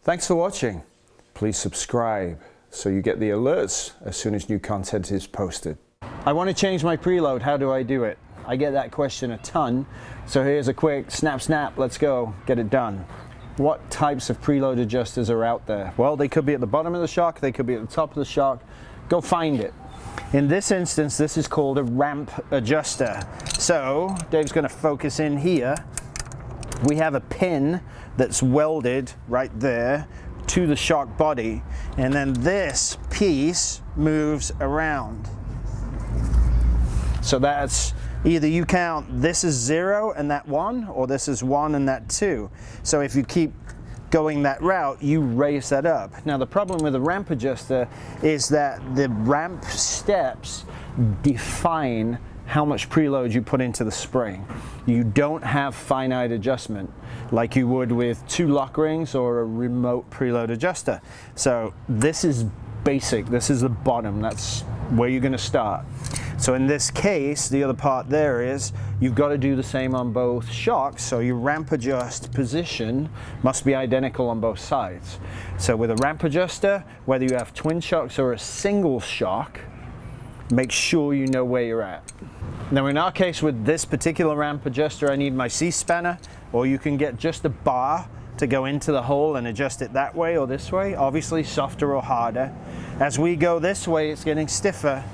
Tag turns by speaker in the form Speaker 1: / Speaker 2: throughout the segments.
Speaker 1: Thanks for watching. Please subscribe so you get the alerts as soon as new content is posted. I want to change my preload. How do I do it? I get that question a ton. So here's a quick snap, let's go, get it done. What types of preload adjusters are out there? Well, they could be at the bottom of the shock, they could be at the top of the shock. Go find it. In this instance, this is called a ramp adjuster. So Dave's going to focus in here. We have a pin that's welded right there to the shock body, and then this piece moves around. So that's either you count this is 0 and that 1, or this is 1 and that 2. So if you keep going that route, you raise that up. Now the problem with a ramp adjuster is that the ramp steps define how much preload you put into the spring. You don't have finite adjustment like you would with 2 lock rings or a remote preload adjuster. So this is basic, this is the bottom, that's where you're going to start. So in this case, the other part there is you've got to do the same on both shocks, so your ramp adjust position must be identical on both sides. So with a ramp adjuster, whether you have twin shocks or a single shock, make sure you know where you're at. Now in our case with this particular ramp adjuster, I need my C-spanner, or you can get just a bar to go into the hole and adjust it that way or this way, obviously softer or harder. As we go this way, it's getting stiffer.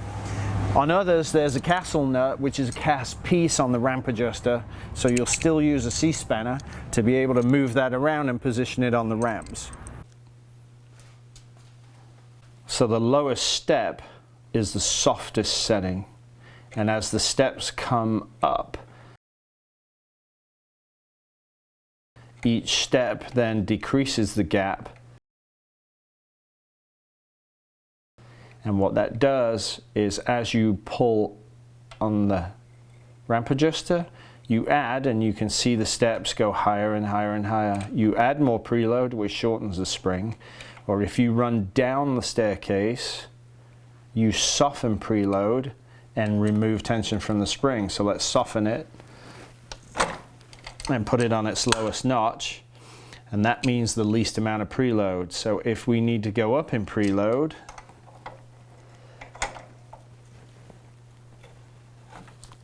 Speaker 1: On others, there's a castle nut, which is a cast piece on the ramp adjuster, so you'll still use a C-spanner to be able to move that around and position it on the ramps. So the lowest step is the softest setting, and as the steps come up, each step then decreases the gap. And what that does is as you pull on the ramp adjuster, you add, and you can see the steps go higher and higher and higher. You add more preload, which shortens the spring. Or if you run down the staircase, you soften preload and remove tension from the spring. So let's soften it and put it on its lowest notch. And that means the least amount of preload. So if we need to go up in preload,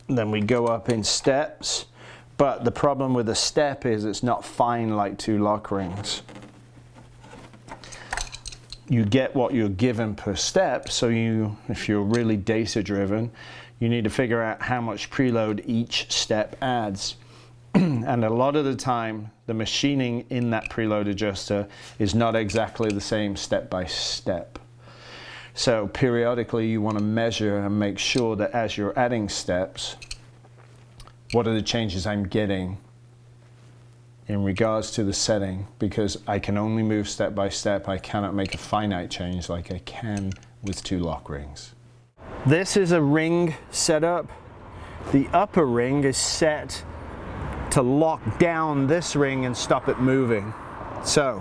Speaker 1: then we go up in steps, but the problem with a step is it's not fine like 2 lock rings. You get what you're given per step, so if you're really data driven, you need to figure out how much preload each step adds. And a lot of the time, the machining in that preload adjuster is not exactly the same step by step. So periodically you want to measure and make sure that as you're adding steps, what are the changes I'm getting in regards to the setting, because I can only move step by step. I cannot make a finite change like I can with 2 lock rings. This is a ring setup. The upper ring is set to lock down this ring and stop it moving. So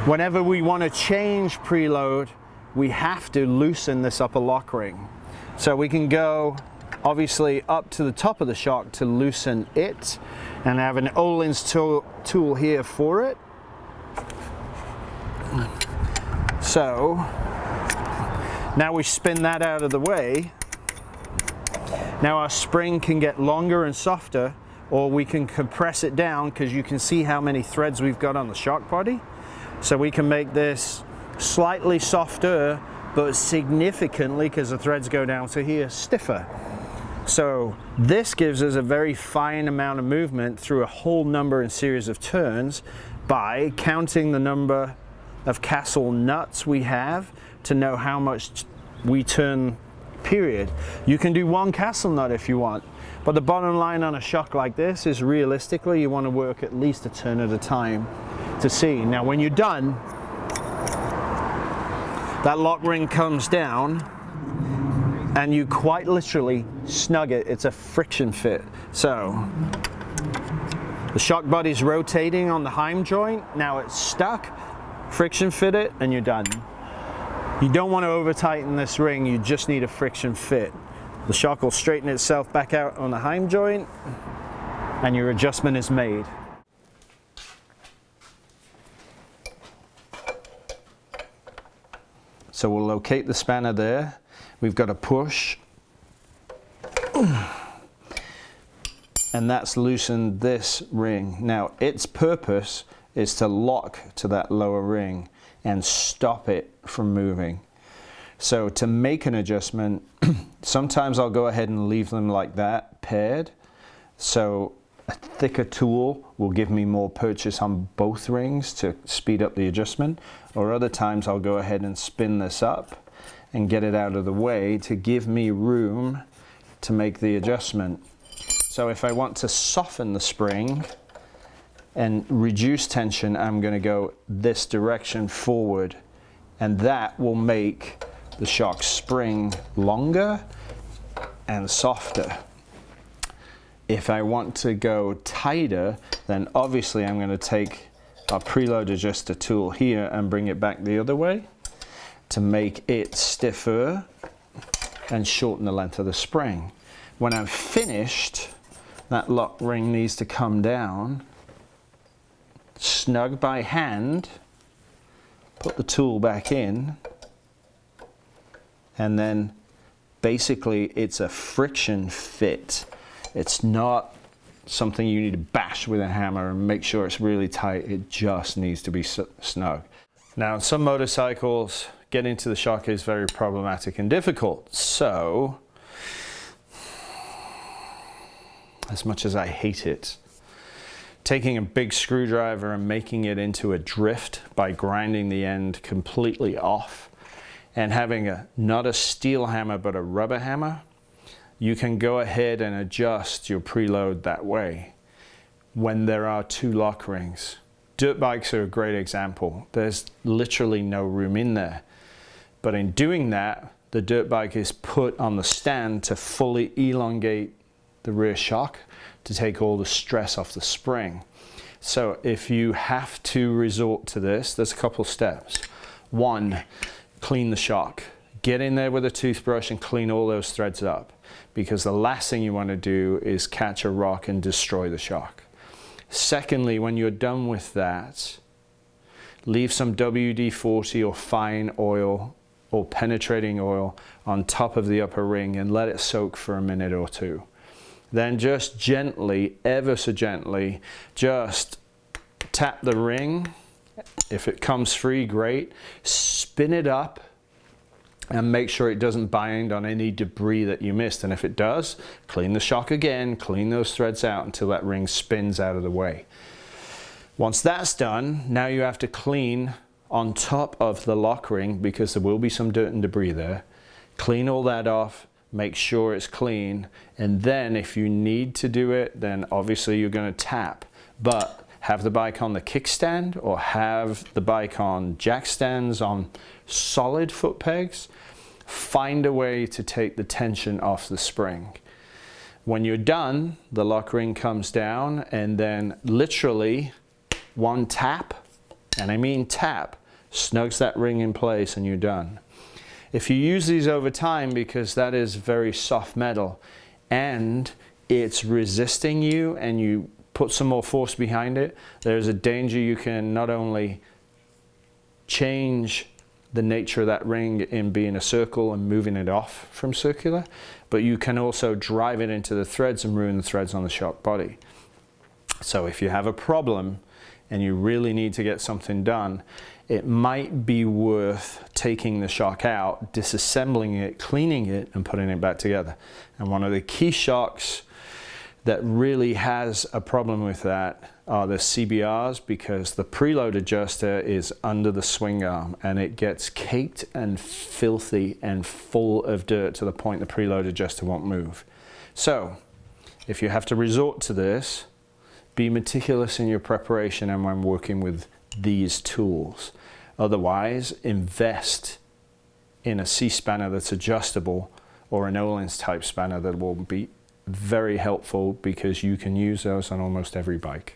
Speaker 1: whenever we want to change preload, we have to loosen this upper lock ring. So we can go obviously up to the top of the shock to loosen it, and I have an Olin's tool here for it. So now we spin that out of the way. Now our spring can get longer and softer, or we can compress it down, because you can see how many threads we've got on the shock body. So we can make this slightly softer, but significantly, because the threads go down to here, stiffer. So this gives us a very fine amount of movement through a whole number and series of turns by counting the number of castle nuts we have to know how much we turn, period. You can do 1 castle nut if you want, but the bottom line on a shock like this is realistically you want to work at least a turn at a time to see. Now when you're done, that lock ring comes down and you quite literally snug it. It's a friction fit. So the shock body's rotating on the heim joint. Now it's stuck, friction fit it, and you're done. You don't want to over tighten this ring, you just need a friction fit. The shock will straighten itself back out on the heim joint and your adjustment is made. So we'll locate the spanner there. We've got a push. And that's loosened this ring. Now, its purpose is to lock to that lower ring and stop it from moving. So to make an adjustment, sometimes I'll go ahead and leave them like that, paired. So a thicker tool will give me more purchase on both rings to speed up the adjustment. Or other times I'll go ahead and spin this up and get it out of the way to give me room to make the adjustment. So if I want to soften the spring and reduce tension, I'm going to go this direction forward, and that will make the shock spring longer and softer. If I want to go tighter, then obviously I'm going to take our preload adjuster tool here and bring it back the other way to make it stiffer and shorten the length of the spring. When I'm finished, that lock ring needs to come down, snug by hand, put the tool back in, and then basically it's a friction fit. It's not something you need to bash with a hammer and make sure it's really tight. It just needs to be snug. Now, on some motorcycles, getting to the shock is very problematic and difficult. So, as much as I hate it, taking a big screwdriver and making it into a drift by grinding the end completely off and having not a steel hammer but a rubber hammer, you can go ahead and adjust your preload that way when there are two lock rings. Dirt bikes are a great example. There's literally no room in there. But in doing that, the dirt bike is put on the stand to fully elongate the rear shock to take all the stress off the spring. So if you have to resort to this, there's a couple steps. One, clean the shock. Get in there with a toothbrush and clean all those threads up, because the last thing you want to do is catch a rock and destroy the shock. Secondly, when you're done with that, leave some WD-40 or fine oil or penetrating oil on top of the upper ring and let it soak for a minute or two. Then just gently, ever so gently, just tap the ring. If it comes free, great. Spin it up and make sure it doesn't bind on any debris that you missed. And if it does, clean the shock again, clean those threads out until that ring spins out of the way. Once that's done, now you have to clean on top of the lock ring, because there will be some dirt and debris there. Clean all that off, make sure it's clean, and then if you need to do it, then obviously you're going to tap. But have the bike on the kickstand or have the bike on jack stands on solid foot pegs. Find a way to take the tension off the spring. When you're done, the lock ring comes down, and then literally one tap, and I mean tap, snugs that ring in place and you're done. If you use these over time, because that is very soft metal and it's resisting you, and you put some more force behind it, there's a danger you can not only change the nature of that ring in being a circle and moving it off from circular, but you can also drive it into the threads and ruin the threads on the shock body. So if you have a problem and you really need to get something done, it might be worth taking the shock out, disassembling it, cleaning it, and putting it back together. And one of the key shocks that really has a problem with that are the CBRs, because the preload adjuster is under the swing arm and it gets caked and filthy and full of dirt to the point the preload adjuster won't move. So if you have to resort to this, be meticulous in your preparation and when working with these tools. Otherwise, invest in a C-spanner that's adjustable or an Öhlins type spanner that will be very helpful, because you can use those on almost every bike.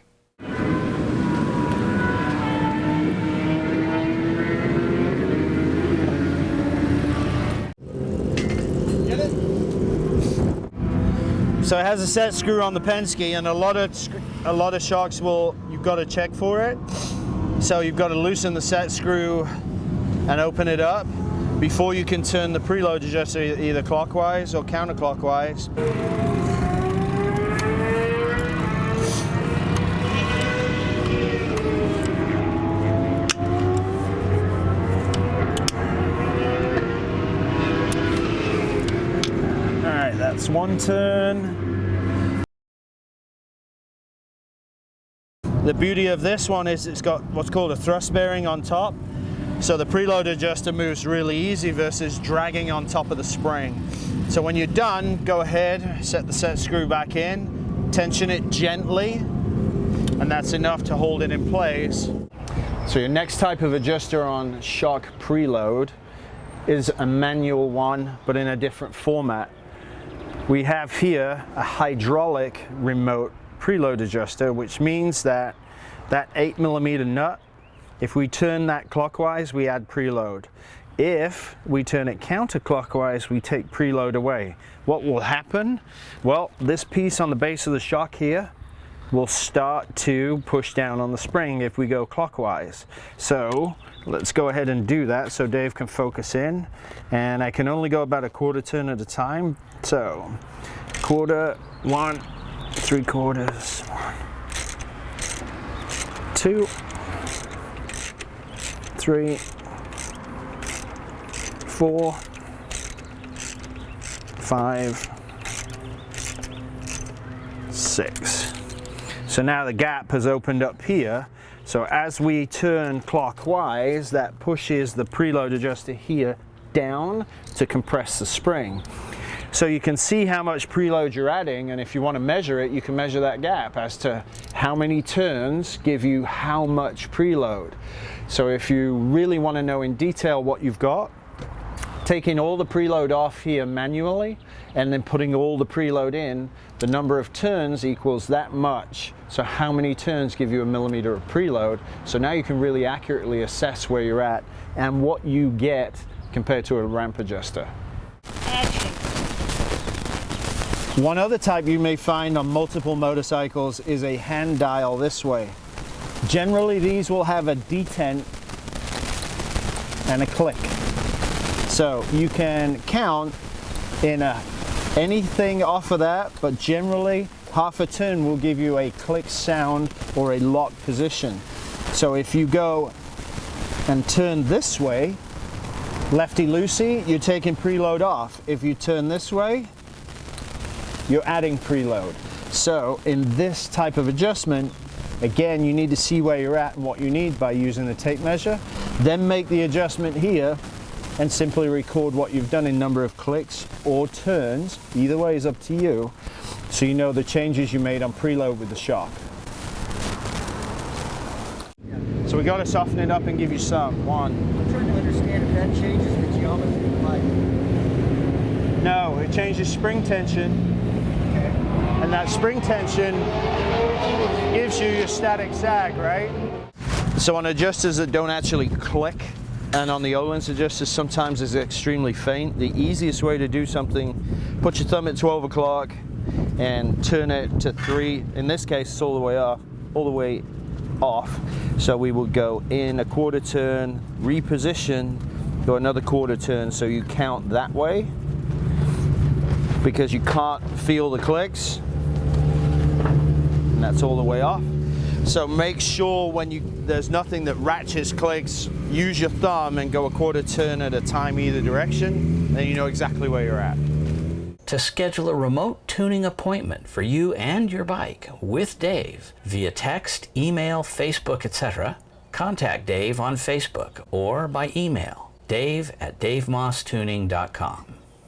Speaker 2: So it has a set screw on the Penske, and a lot of shocks you've got to check for it. So you've got to loosen the set screw and open it up. before you can turn the preload adjuster either clockwise or counterclockwise.
Speaker 1: All right, that's one turn.
Speaker 2: The beauty of this one is it's got what's called a thrust bearing on top. So the preload adjuster moves really easy versus dragging on top of the spring. So when you're done, go ahead, set the set screw back in, tension it gently, and that's enough to hold it in place.
Speaker 1: So your next type of adjuster on shock preload is a manual one, but in a different format. We have here a hydraulic remote preload adjuster, which means that that 8mm nut, if we turn that clockwise, we add preload. If we turn it counterclockwise, we take preload away. What will happen? Well, this piece on the base of the shock here will start to push down on the spring if we go clockwise. So let's go ahead and do that so Dave can focus in. And I can only go about a quarter turn at a time. So quarter, 1, 3/4, 1, 2, 3, 4, 5, 6. So now the gap has opened up here. So as we turn clockwise, that pushes the preload adjuster here down to compress the spring. So you can see how much preload you're adding, and if you want to measure it, you can measure that gap as to how many turns give you how much preload. So if you really want to know in detail what you've got, taking all the preload off here manually and then putting all the preload in, the number of turns equals that much. So how many turns give you a millimeter of preload? So now you can really accurately assess where you're at and what you get compared to a ramp adjuster. One other type you may find on multiple motorcycles is a hand dial this way. Generally these will have a detent and a click. So you can count in anything off of that, but generally half a turn will give you a click sound or a lock position. So if you go and turn this way, lefty-loosey, you're taking preload off. If you turn this way, you're adding preload. So in this type of adjustment, again, you need to see where you're at and what you need by using the tape measure. Then make the adjustment here and simply record what you've done in number of clicks or turns. Either way is up to you, so you know the changes you made on preload with the shock. So we got to soften it up and give you some. 1.
Speaker 3: I'm trying to understand if that changes the geometry of the bike.
Speaker 2: No, it changes spring tension. And that spring tension gives you your static sag, right? So on adjusters that don't actually click, and on the Öhlins adjusters sometimes is extremely faint, the easiest way to do something, put your thumb at 12 o'clock and turn it to 3. In this case, it's all the way off. So we will go in a quarter turn, reposition, go another quarter turn, so you count that way because you can't feel the clicks. And that's all the way off. So make sure when there's nothing that ratchets clicks, use your thumb and go a quarter turn at a time either direction, then you know exactly where you're at.
Speaker 4: To schedule a remote tuning appointment for you and your bike with Dave via text, email, Facebook, etc., contact Dave on Facebook or by email, dave@davemosstuning.com.